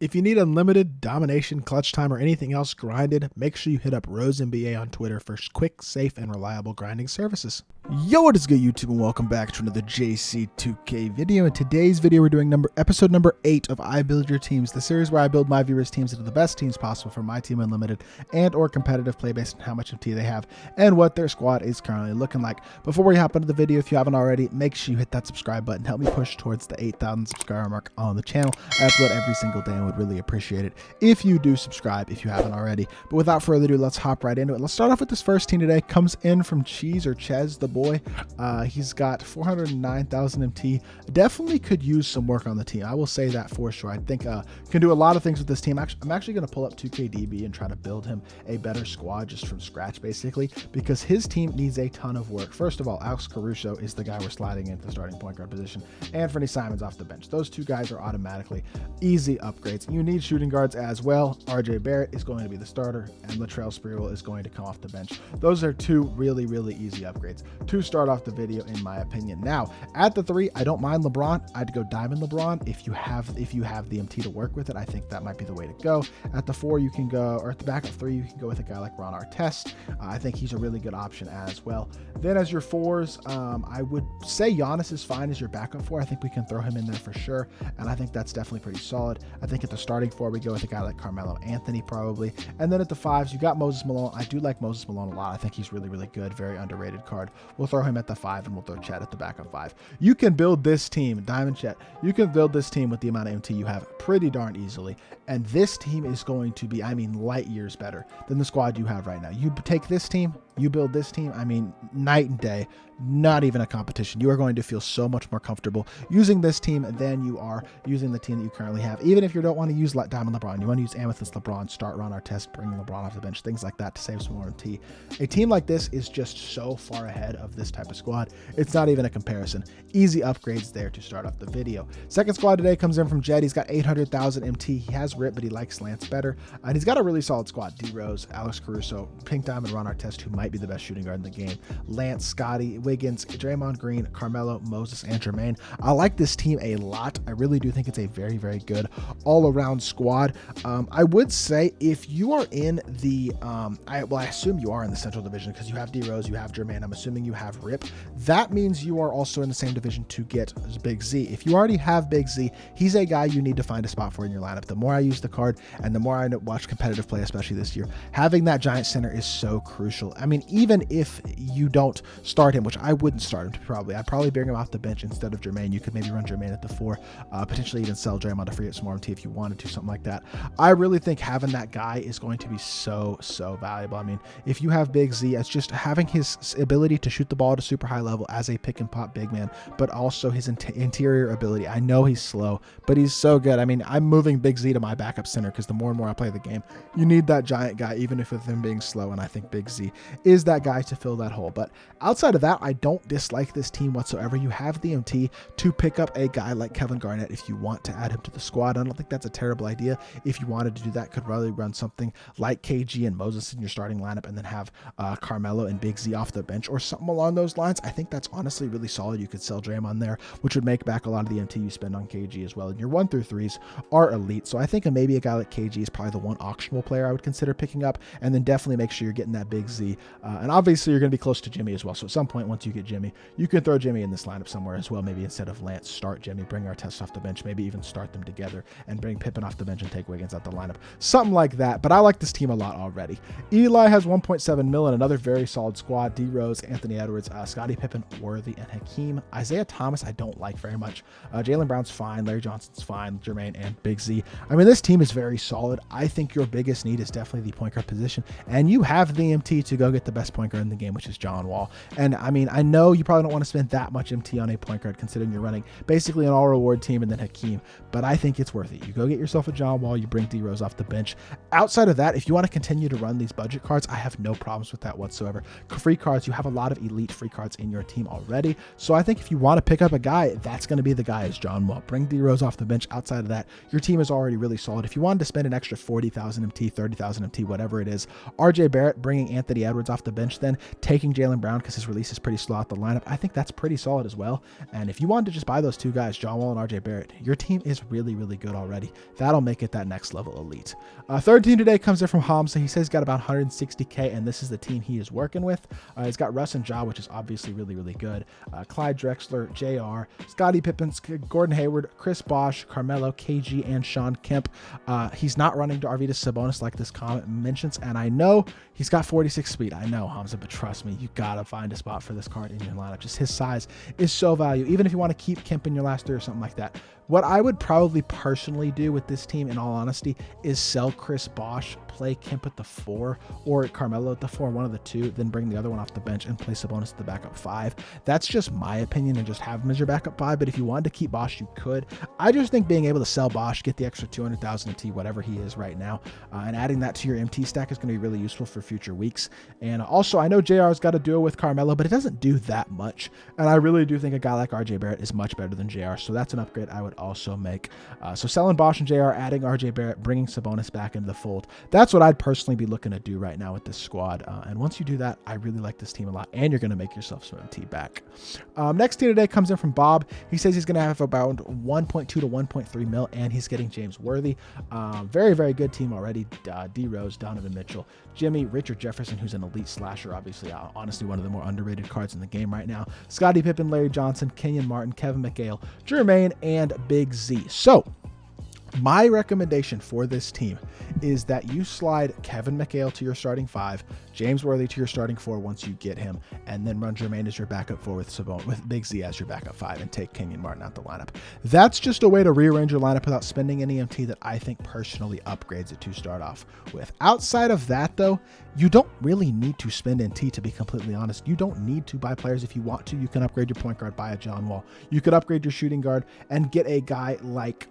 If you need unlimited domination, clutch time, or anything else grinded, make sure you hit up RoseNBA on Twitter for quick, safe, and reliable grinding services. Yo, what is good, YouTube, and welcome back to another JC2K video. In today's video, we're doing episode number 8 of I Build Your Teams, the series where I build my viewers' teams into the best teams possible for my team unlimited and or competitive play based on how much MT they have and what their squad is currently looking like. Before we hop into the video, if you haven't already, make sure you hit that subscribe button. Help me push towards the 8,000 subscriber mark on the channel. I upload every single day and would really appreciate it if you do subscribe if you haven't already. But without further ado, let's hop right into it. Let's start off with this first team today. Comes in from Cheese or Chez, the boy. He's got 409,000 MT. Definitely could use some work on the team. I will say that for sure. I think can do a lot of things with this team. I'm actually going to pull up 2KDB and try to build him a better squad just from scratch, basically, because his team needs a ton of work. First of all, Alex Caruso is the guy we're sliding into the starting point guard position, and Fernie Simons off the bench. Those two guys are automatically easy upgrades. You need shooting guards as well. RJ Barrett is going to be the starter, and Latrell Sprewell is going to come off the bench. Those are two really easy upgrades to start off the video, in my opinion. Now, at the 3, I don't mind LeBron. I'd go Diamond LeBron if you have the MT to work with it. I think that might be the way to go. At the 4, you can go, or at the backup 3, you can go with a guy like Ron Artest. I think he's a really good option as well. Then as your 4s, I would say Giannis is fine as your backup 4. I think we can throw him in there for sure, and I think that's definitely pretty solid. I think at the starting 4, we go with a guy like Carmelo Anthony probably, and then at the 5s, you got Moses Malone. I do like Moses Malone a lot. I think he's really good, very underrated card. We'll throw him at the 5, and we'll throw Chet at the backup 5. You can build this team, Diamond Chet, you can build this team with the amount of MT you have pretty darn easily, and this team is going to be, I mean, light years better than the squad you have right now. You take this team, you build this team, I mean, night and day, not even a competition. You are going to feel so much more comfortable using this team than you are using the team that you currently have. Even if you don't want to use Diamond LeBron, you want to use Amethyst LeBron, start Ron Artest, bring LeBron off the bench, things like that to save some more MT. A team like this is just so far ahead of this type of squad. It's not even a comparison. Easy upgrades there to start off the video. Second squad today comes in from Jed. He's got 800,000 MT. He has RIP, but he likes Lance better. And he's got a really solid squad. D Rose, Alex Caruso, Pink Diamond, Ron Artest, who might be the best shooting guard in the game, Lance, Scotty, Wiggins, Draymond Green, Carmelo, Moses, and Jermaine. I like this team a lot. I really do think it's a very good all-around squad. I would say if you are in the I assume you are in the Central Division because you have D Rose, you have Jermaine, I'm assuming you have RIP. That means you are also in the same division to get Big Z. If you already have Big Z, he's a guy you need to find a spot for in your lineup. The more I use the card and the more I watch competitive play, especially this year, having that giant center is so crucial. I mean, even if you don't start him, which I wouldn't start him I'd probably bring him off the bench instead of Jermaine. You could maybe run Jermaine at the 4, potentially even sell Draymond to free up some more MT if you wanted to, something like that. I really think having that guy is going to be so valuable. I mean, if you have Big Z, it's just having his ability to shoot the ball at a super high level as a pick and pop big man, but also his interior ability. I know he's slow, but he's so good. I mean, I'm moving Big Z to my backup center because the more and more I play the game, you need that giant guy, even if with him being slow, and I think Big Z is that guy to fill that hole. But outside of that, I don't dislike this team whatsoever. You have the MT to pick up a guy like Kevin Garnett if you want to add him to the squad. I don't think that's a terrible idea. If you wanted to do that, could really run something like KG and Moses in your starting lineup and then have Carmelo and Big Z off the bench or something along those lines. I think that's honestly really solid. You could sell Draymond there, which would make back a lot of the MT you spend on KG as well. And your 1 through 3s are elite. So I think maybe a guy like KG is probably the one auctionable player I would consider picking up, and then definitely make sure you're getting that Big Z. And obviously you're going to be close to Jimmy as well. So at some point, once you get Jimmy, you can throw Jimmy in this lineup somewhere as well. Maybe instead of Lance, start Jimmy, bring Artest off the bench, maybe even start them together and bring Pippen off the bench and take Wiggins out the lineup. Something like that. But I like this team a lot already. Eli has 1.7 mil and another very solid squad. D Rose, Anthony Edwards, Scottie Pippen, Worthy, and Hakeem. Isaiah Thomas I don't like very much. Jalen Brown's fine. Larry Johnson's fine. Jermaine and Big Z. I mean, this team is very solid. I think your biggest need is definitely the point guard position, and you have the MT to go get the best point guard in the game, which is John Wall. And I mean, I know you probably don't want to spend that much MT on a point guard considering you're running basically an all reward team and then Hakeem, but I think it's worth it. You go get yourself a John Wall, you bring D Rose off the bench. Outside of that, if you want to continue to run these budget cards, I have no problems with that whatsoever. Free cards, you have a lot of elite free cards in your team already, so I think if you want to pick up a guy, that's going to be the guy is John Wall. Bring D Rose off the bench. Outside of that, your team is already really solid. If you wanted to spend an extra 40,000 MT, 30,000 MT, whatever it is, RJ Barrett, bringing Anthony Edwards off the bench, then taking Jaylen Brown because his release is pretty slow out the lineup, I think that's pretty solid as well. And if you wanted to just buy those two guys, John Wall and RJ Barrett, your team is really, really good already. That'll make it that next level elite. Third team today comes in from Hamza. He says he's got about 160K, and this is the team he is working with. He's got Russ and Ja, which is obviously really, really good. Clyde Drexler, JR, Scottie Pippen, Gordon Hayward, Chris Bosh, Carmelo, KG, and Sean Kemp. He's not running to Arvydas Sabonis like this comment mentions, and I know he's got 46 speed. I know, Hamza, but trust me, you gotta find a spot for this card in your lineup. Just his size is so valuable, even if you want to keep Kemp in your last three or something like that. What I would probably personally do with this team, in all honesty, is sell Chris Bosh, play Kemp at the 4 or Carmelo at the 4, one of the two, then bring the other one off the bench and play Sabonis at the backup 5. That's just my opinion, and just have him as your backup 5. But if you wanted to keep Bosh, you could. I just think being able to sell Bosh, get the extra 200,000 MT, whatever he is right now, and adding that to your MT stack is going to be really useful for future weeks. And also, I know JR's got a duo with Carmelo, but it doesn't do that much. And I really do think a guy like RJ Barrett is much better than JR. So that's an upgrade I would also make. So selling Bosh and JR, adding RJ Barrett, bringing Sabonis back into the fold. That's what I'd personally be looking to do right now with this squad. And once you do that, I really like this team a lot, and you're going to make yourself some MT back. Next team today comes in from Bob. He says he's going to have about 1.2 to 1.3 mil, and he's getting James Worthy. Very, very good team already. D Rose, Donovan Mitchell, Jimmy, Richard Jefferson, who's an elite slasher, obviously, honestly, one of the more underrated cards in the game right now. Scottie Pippen, Larry Johnson, Kenyon Martin, Kevin McHale, Jermaine, and Big Z. So my recommendation for this team is that you slide Kevin McHale to your starting 5, James Worthy to your starting 4 once you get him, and then run Jermaine as your backup 4 with Big Z as your backup 5, and take Kenyon Martin out the lineup. That's just a way to rearrange your lineup without spending any MT that I think personally upgrades it to start off with. Outside of that, though, you don't really need to spend NT, to be completely honest. You don't need to buy players. If you want to, you can upgrade your point guard, buy a John Wall. You could upgrade your shooting guard and get a guy like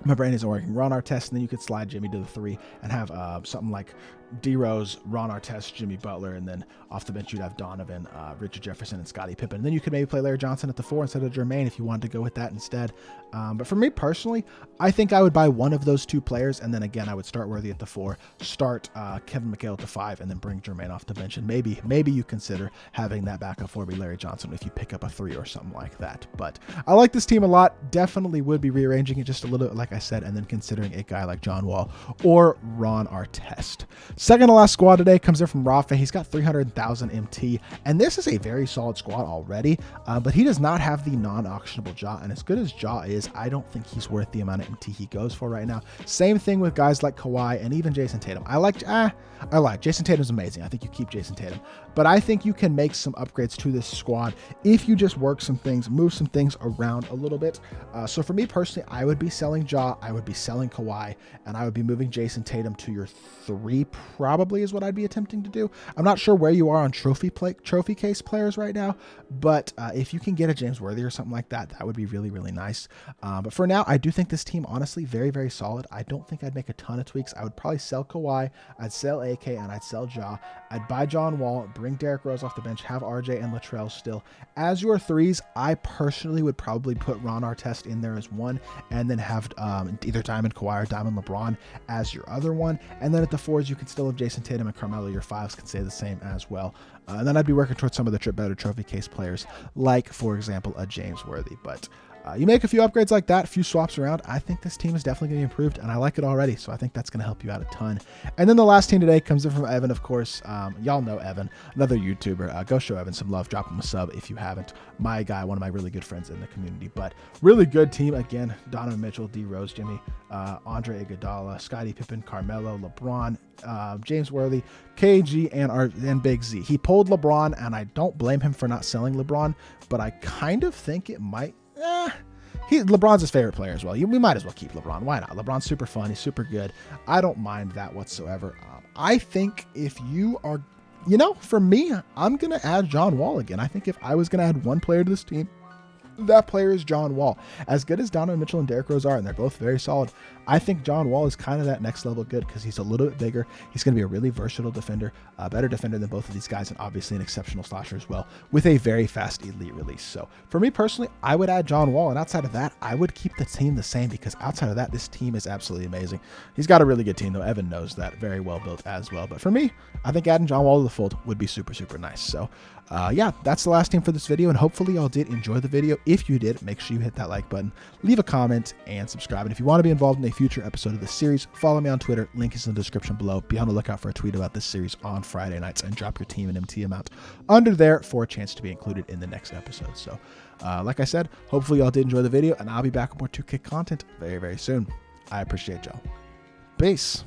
my brain isn't working, Ron Artest, and then you could slide Jimmy to the 3 and have something like D Rose, Ron Artest, Jimmy Butler, and then off the bench you'd have Donovan, Richard Jefferson, and Scottie Pippen. And then you could maybe play Larry Johnson at the 4 instead of Jermaine if you wanted to go with that instead. But for me personally, I think I would buy one of those two players, and then again I would start Worthy at the 4, start Kevin McHale at the 5, and then bring Jermaine off the bench. And maybe you consider having that backup 4 be Larry Johnson if you pick up a 3 or something like that. But I like this team a lot. Definitely would be rearranging it just a little bit, like I said, and then considering a guy like John Wall or Ron Artest. Second to last squad today comes in from Rafa. He's got 300,000 MT, and this is a very solid squad already, but he does not have the non-auctionable Ja, and as good as Ja is, I don't think he's worth the amount of MT he goes for right now. Same thing with guys like Kawhi and even Jason Tatum. I lied. Jason Tatum's amazing. I think you keep Jason Tatum, but I think you can make some upgrades to this squad if you just work some things, move some things around a little bit. So for me personally, I would be selling Ja, I would be selling Kawhi, and I would be moving Jason Tatum to your 3 probably is what I'd be attempting to do. I'm not sure where you are on trophy case players right now, but if you can get a James Worthy or something like that, that would be really, really nice. But for now, I do think this team, honestly, very, very solid. I don't think I'd make a ton of tweaks. I would probably sell Kawhi, I'd sell AK, and I'd sell Ja. I'd buy John Wall, bring Derrick Rose off the bench, have RJ and Latrell still as your 3s. I personally would probably put Ron Artest in there as 1, and then have either Diamond Kawhi or Diamond LeBron as your other 1. And then at the 4s, you can still have Jason Tatum and Carmelo. Your 5s can stay the same as well. And then I'd be working towards some of the better trophy case players, like, for example, a James Worthy. But you make a few upgrades like that, a few swaps around, I think this team is definitely going to be improved, and I like it already, so I think that's going to help you out a ton. And then the last team today comes in from Evan, of course. Y'all know Evan, another YouTuber. Go show Evan some love. Drop him a sub if you haven't. My guy, one of my really good friends in the community. But really good team. Again, Donovan Mitchell, D Rose, Jimmy, Andre Iguodala, Scottie Pippen, Carmelo, LeBron, James Worthy, KG, and Big Z. He pulled LeBron, and I don't blame him for not selling LeBron, but I kind of think it might... LeBron's his favorite player as well. We might as well keep LeBron. Why not? LeBron's super fun. He's super good. I don't mind that whatsoever. I think if you are, for me, I'm going to add John Wall again. I think if I was going to add one player to this team, That player is John Wall. As good as Donovan Mitchell and Derrick Rose are, and they're both very solid, I think John Wall is kind of that next level good because he's a little bit bigger. He's going to be a really versatile defender, a better defender than both of these guys, and obviously an exceptional slasher as well, with a very fast elite release. So for me personally, I would add John Wall, and outside of that, I would keep the team the same because outside of that, this team is absolutely amazing. He's got a really good team, though. Evan knows that, very well built as well. But for me, I think adding John Wall to the fold would be super, super nice. So yeah, that's the last team for this video, and hopefully y'all did enjoy the video. If you did, make sure you hit that like button, leave a comment, and subscribe. And if you want to be involved in a future episode of this series, follow me on Twitter. Link is in the description below. Be on the lookout for a tweet about this series on Friday nights, and drop your team and MT amount under there for a chance to be included in the next episode. So like I said, hopefully y'all did enjoy the video, and I'll be back with more 2K content very, very soon. I appreciate y'all. Peace.